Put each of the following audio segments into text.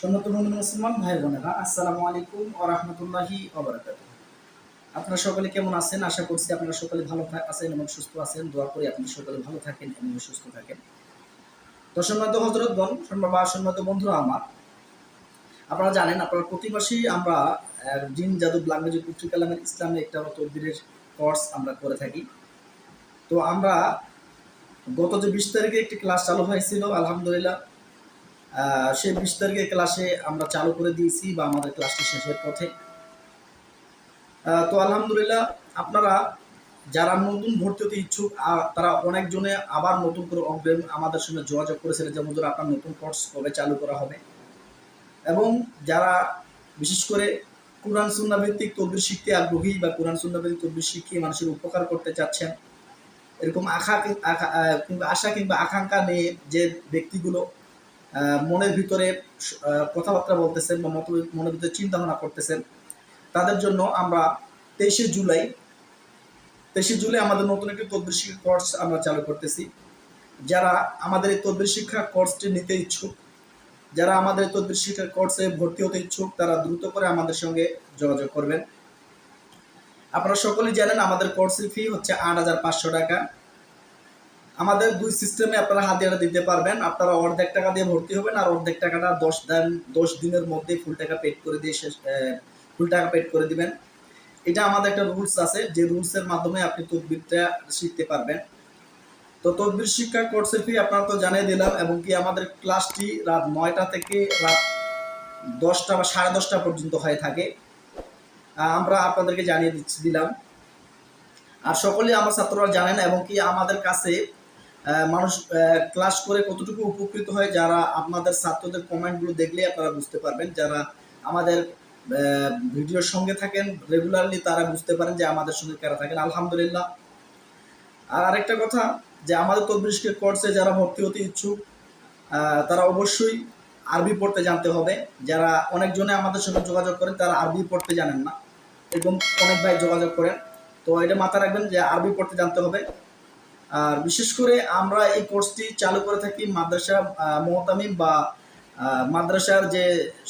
সম্মানিত বন্ধু মুসলমান ভাই বোনেরা, আসসালামু আলাইকুম ওয়া রাহমাতুল্লাহি ওয়া বারাকাতুহু। আপনারা সকলে কেমন আছেন? আশা করছি আপনারা সকলে ভালো আছেন এবং সুস্থ আছেন। দোয়া করি আপনারা সকলে ভালো থাকেন এবং সুস্থ থাকেন। তো সম্মানিত হযরতগণ, সম্মানিত বন্ধুরা আমার, আপনারা জানেন আপনারা প্রতি মাসেই আমরা জিন জাদু ল্যাঙ্গুয়েজ কুফরি কালামের ইসলামে একটা তদবিরের কোর্স আমরা করে থাকি। তো আমরা গত যে 20 তারিখে একটি ক্লাস চালু হয়েছিল, আলহামদুলিল্লাহ সেই 20 তারিখের ক্লাসে আমরা চালু করে দিয়েছি বা আমাদের ক্লাসটি শেষের পথে। তো আলহামদুলিল্লাহ, আপনারা যারা নতুন ভর্তি হতে ইচ্ছুক তারা অনেকজনে আবার নতুন করে অগ্রিম আমাদের সঙ্গে যোগাযোগ করেছিলেন যে হুজুর আপনার নতুন কোর্স কবে চালু করা হবে। এবং যারা বিশেষ করে কোরআন সুন্নাহ ভিত্তিক তদবির শিখতে আগ্রহী বা কোরআন সুন্নাহ ভিত্তিক তদবির শিখিয়ে মানুষের উপকার করতে চাচ্ছেন, এরকম আশা কিংবা আকাঙ্ক্ষা নিয়ে যে ব্যক্তিগুলো মনের ভিতরে কথাবার্তা বলতেছেন বা মনের ভিতরে চিন্তা ভাবনা করতেছেন, তাদের জন্য আমরা 23শে জুলাই আমাদের নতুন একটি তদবির শিক্ষা কোর্স আমরা চালু করতেছি। যারা আমাদের এই তদবির শিক্ষা কোর্সটি নিতে ইচ্ছুক, যারা আমাদের তদবির শিক্ষা কোর্সে ভর্তি হতে ইচ্ছুক, তারা দ্রুত করে আমাদের সঙ্গে যোগাযোগ করবেন। আপনারা সকলেই জানেন আমাদের কোর্সের ফি হচ্ছে 8,500 টাকা। আমাদের দুই সিস্টেমে আপনারা হাতিয়াটা দিতে পারবেন। আপনারা অর্ধেক টাকা দিয়ে ভর্তি হবেন আর অর্ধেক টাকাটা 10 দিনের মধ্যে ফুল টাকা পেড করে দিবেন। এটা আমাদের একটা রুলস আছে, যে রুলসের মাধ্যমে আপনি তদবিরটা শিখতে পারবেন। তো তদবির শিক্ষা কোর্সের ফি আপনারা তো জানিয়ে দিলাম, এবং কি আমাদের ক্লাসটি রাত 9টা থেকে রাত 10টা বা 10:30 পর্যন্ত হয়ে থাকে, আমরা আপনাদেরকে জানিয়ে দিলাম। আর সকলেই আমার ছাত্ররা জানেন, এবং কি আমাদের কাছে মানুষ ক্লাস করে কতটুকু উপকৃত হয়, যারা আপনাদের ছাত্রদের কমেন্টগুলো দেখলে আপনারা বুঝতে পারবেন। যারা আমাদের ভিডিওর সঙ্গে থাকেন রেগুলারলি, তারা বুঝতে পারেন যে আমাদের সঙ্গে কারা থাকেন, আলহামদুলিল্লাহ। আর আরেকটা কথা, যে আমাদের তদবির শিক্ষা কোর্সে যারা ভর্তি হতে ইচ্ছুক, তারা অবশ্যই আরবি পড়তে জানতে হবে। যারা অনেকজনে আমাদের সঙ্গে যোগাযোগ করেন তারা আরবি পড়তে জানেন না, এরকম অনেক ভাই যোগাযোগ করেন। তো এটা মাথায় রাখবেন যে আরবি পড়তে জানতে হবে। আর বিশেষ করে আমরা এই কোর্সটি চালু করে থাকি মাদ্রাসা মুতামিম বা মাদ্রাসার যে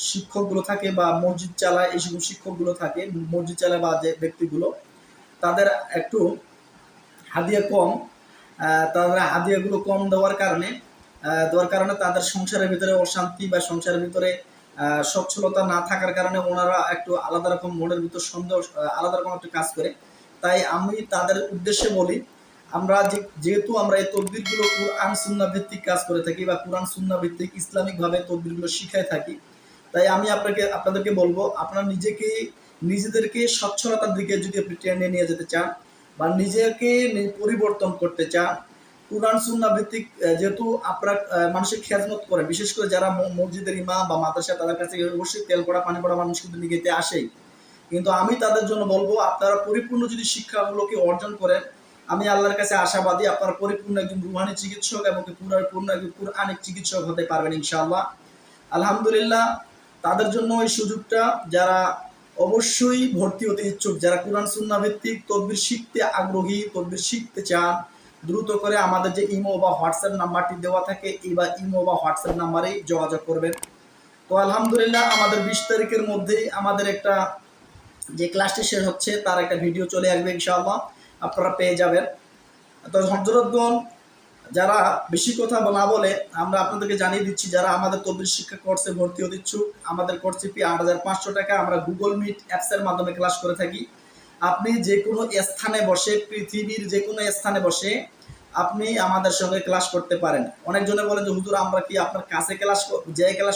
শিক্ষকগুলো থাকে বা মসজিদ চালায়, এই সকল শিক্ষকগুলো থাকে মসজিদ চালায় বা যে ব্যক্তিগুলো, তাদের একটু হাদিয়া কম, তাদের হাদিয়াগুলো কম দেওয়ার কারণে তাদের সংসারের ভিতরে অশান্তি বা সংসারের ভিতরে সচ্ছলতা না থাকার কারণে ওনারা একটু আলাদা রকম মনের ভিতর সন্দেহ, আলাদা রকম একটা কাজ করে। তাই আমি তাদের উদ্দেশ্যে বলি, আমরা যেহেতু আমরা এই তদবিরগুলো কোরআন সুন্নাহ ভিত্তিক কাজ করে থাকি বা কোরআন সুন্নাহ ভিত্তিক ইসলামিকভাবে তদবিরগুলো শিখাই থাকি, তাই আমি আপনাদেরকে বলবো, আপনারা নিজেদেরকে সচ্ছলতার দিকে যদি আপনি টেনে নিয়ে যেতে চান বা নিজেকে পরিবর্তন করতে চান, কোরআন সুন্নাহ ভিত্তিক যেহেতু আপনারা মানুষের খেদমত করেন, বিশেষ করে যারা মসজিদের ইমাম বা মাদ্রাসা, তাদের কাছে অবশ্যই তেল পড়া পানি পড়া মানুষ কিন্তু নিতে আসেই। কিন্তু আমি তাদের জন্য বলবো, আপনারা পরিপূর্ণ যদি শিক্ষাগুলোকে অর্জন করেন, আমি আল্লাহর কাছে আশাবাদী আপনারা পরিপূর্ণ একজন রুহানি চিকিৎসক এবং পরিপূর্ণ একজন কুরআনিক চিকিৎসক হতে পারবেন ইনশাআল্লাহ। আলহামদুলিল্লাহ, তাদের জন্য এই সুযোগটা, যারা অবশ্যই ভর্তি হতে ইচ্ছুক, যারা কোরআন সুন্নাহ ভিত্তিক তদবির শিখতে আগ্রহী, তদবির শিখতে চান, দ্রুত করে আমাদের যে ইমো বা হোয়াটসঅ্যাপ নাম্বারটি দেওয়া থাকে, এই বা ইমো বা হোয়াটসঅ্যাপ নাম্বারেই যোগাযোগ করবেন। তো আলহামদুলিল্লাহ, আমাদের 20 তারিখের মধ্যেই আমাদের একটা যে ক্লাসটি শেষ হচ্ছে তার একটা ভিডিও চলে আসবে ইনশাআল্লাহ, আপনারা পেয়ে যাবেন। তো হযরতগণ, যারা বেশি কথা না বলে আমরা আপনাদেরকে জানিয়ে দিচ্ছি, যারা আমাদের তদবির শিক্ষা কোর্সে ভর্তি হতে ইচ্ছুক, আমাদের কোর্সে ফি 8,500 টাকা। আমরা গুগল মিট অ্যাপসের মাধ্যমে ক্লাস করে থাকি। আপনি যে কোনো স্থানে বসে, পৃথিবীর যে কোনো স্থানে বসে আপনি আমাদের সঙ্গে ক্লাস করতে পারেন। অনেকজনে বলেন যে হুজুর আমরা কি আপনার কাছে ক্লাস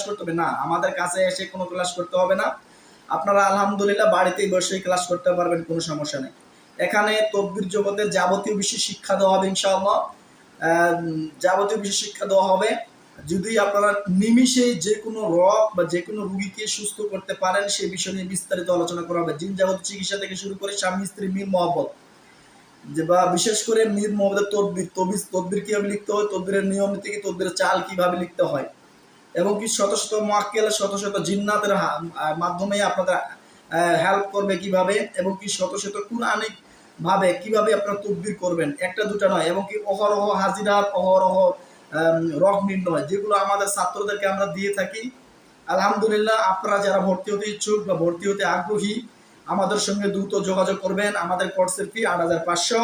করতে হবে? না, আমাদের কাছে এসে কোনো ক্লাস করতে হবে না। আপনারা আলহামদুলিল্লাহ বাড়িতেই বসে ক্লাস করতে পারবেন, কোনো সমস্যা নেই। এখানে তদবির জগতের যাবতীয় বিষয় শিক্ষা দেওয়া হবে ইনশাআল্লাহ। যাবতীয় বিষয় শিক্ষা দেওয়া হবে। যদি আপনারা নিমিষে যে কোনো রোগ বা যে কোনো রুগীকে সুস্থ করতে পারেন, সেই বিষয় নিয়ে বিস্তারিত আলোচনা করা হবে। জিন জাগত চিকিৎসা থেকে শুরু করে স্বামী স্ত্রী মিল মহব্বত, যে বা বিশেষ করে মীর মোহাম্মদের তদবির কিভাবে লিখতে হয়, তদবিরের নিয়ম নীতি কি, তদবিরের চাল কিভাবে লিখতে হয়, এবং কি শত শত মুআক্কেল, শত শত জিন্নাতের মাধ্যমে আপনাদের হেল্প করবে কিভাবে, এবং কি শত শত কুরআনিক ভাবে কিভাবে আপনারা তদবির করবেন, একটা দুটা নয়, এবং কি অহরহ হাজিরাত, অহরহ রোগ নির্ণয়, যেগুলো আমাদের ছাত্রদেরকে আমরা দিয়ে থাকি, আলহামদুলিল্লাহ, আপনারা যারা ভর্তি হতে ইচ্ছুক বা ভর্তি হতে আগ্রহী আমাদের সঙ্গে দ্রুত যোগাযোগ করবেন। আমাদের কোর্সের ফি ৮৫০০,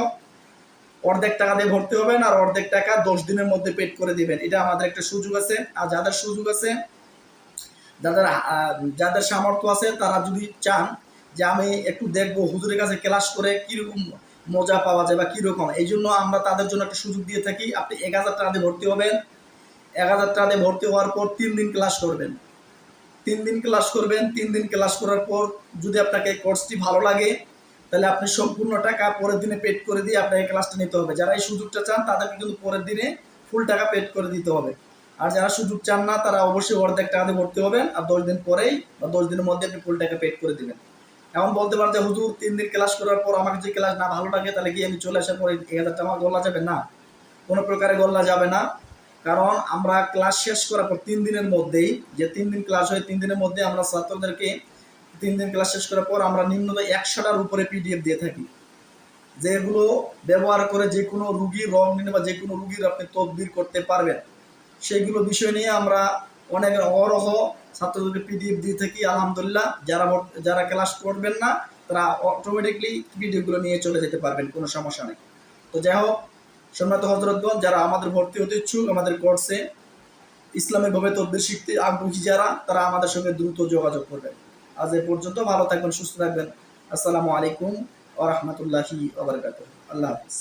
অর্ধেক টাকা দিয়ে ভর্তি হবেন আর অর্ধেক টাকা 10 দিনের মধ্যে পেড করে দিবেন। এটা আমাদের একটা সুযোগ আছে। আর যাদের সুযোগ আছে, যাদের যাদের সামর্থ্য আছে, তারা যদি চান যে আমি একটু দেখবো হুজুরের কাছে ক্লাস করে কিরকম মজা পাওয়া যায় বা কিরকম, এই জন্য আমরা তাদের জন্য একটা সুযোগ দিয়ে থাকি। আপনি ১,০০০ টাকা দিয়ে ভর্তি হবেন। ১,০০০ টাকা দিয়ে ভর্তি হওয়ার পর 3 দিন ক্লাস করবেন। 3 দিন ক্লাস করবেন। 3 দিন ক্লাস করার পর যদি আপনাকে কোর্সটি ভালো লাগে, তাহলে আপনি সম্পূর্ণ টাকা পরের দিনে পেড করে দিয়ে আপনাকে ক্লাসটা নিতে হবে। যারা এই সুযোগটা চান তাদেরকে কিন্তু পরের দিনে ফুল টাকা পেড করে দিতে হবে। আর যারা সুযোগ চান না, তারা অবশ্যই অর্ধেক টাকা দিয়ে ভর্তি হবেন আর 10 দিন পরেই বা 10 দিনের মধ্যে আপনি ফুল টাকা পেড করে দিবেন। এখন বলতে পারেন যে হুজুর 3 দিন ক্লাস করার পর আমাকে যদি ক্লাস না ভালো লাগে, তাহলে কি আমি চলে আসার পরে ১,০০০ টাকা আমার গল্লা যাবে? না, কোনো প্রকারে গল্লা যাবে না। কারণ আমরা ক্লাস শেষ করার পর 3 দিনের মধ্যেই, যে 3 দিন ক্লাস হয়, 3 দিনের মধ্যে আমরা ছাত্রদেরকে 3 দিন ক্লাস শেষ করার পর আমরা নিম্নত 100টার উপরে পিডিএফ দিয়ে থাকি, যেগুলো ব্যবহার করে যে কোনো রুগীর রোগ নির্ণয় বা যে কোনো রুগীর আপনি তদবির করতে পারবেন। সেইগুলো বিষয় নিয়ে আমরা অনেক অহরহ ছাত্রদেরকে পিডিএফ দিয়ে থাকি। আলহামদুলিল্লাহ, যারা ক্লাস করবেন না, তারা অটোমেটিকলি পিডিএফগুলো নিয়ে চলে যেতে পারবেন, কোনো সমস্যা নেই। তো যাই হোক, সম্মানিত হযরতগণ, যারা আমাদের ভর্তি হতে ইচ্ছুক আমাদের কোর্সে ইসলামিকভাবে তদবির শিখতে আগ্রহী যারা, তারা আমাদের সঙ্গে দ্রুত যোগাযোগ করবেন। আজ এ পর্যন্ত। ভালো থাকবেন, সুস্থ থাকবেন। আসসালামু আলাইকুম ওয়া রাহমাতুল্লাহি ওয়া বারাকাতুহু। আল্লাহ হাফিজ।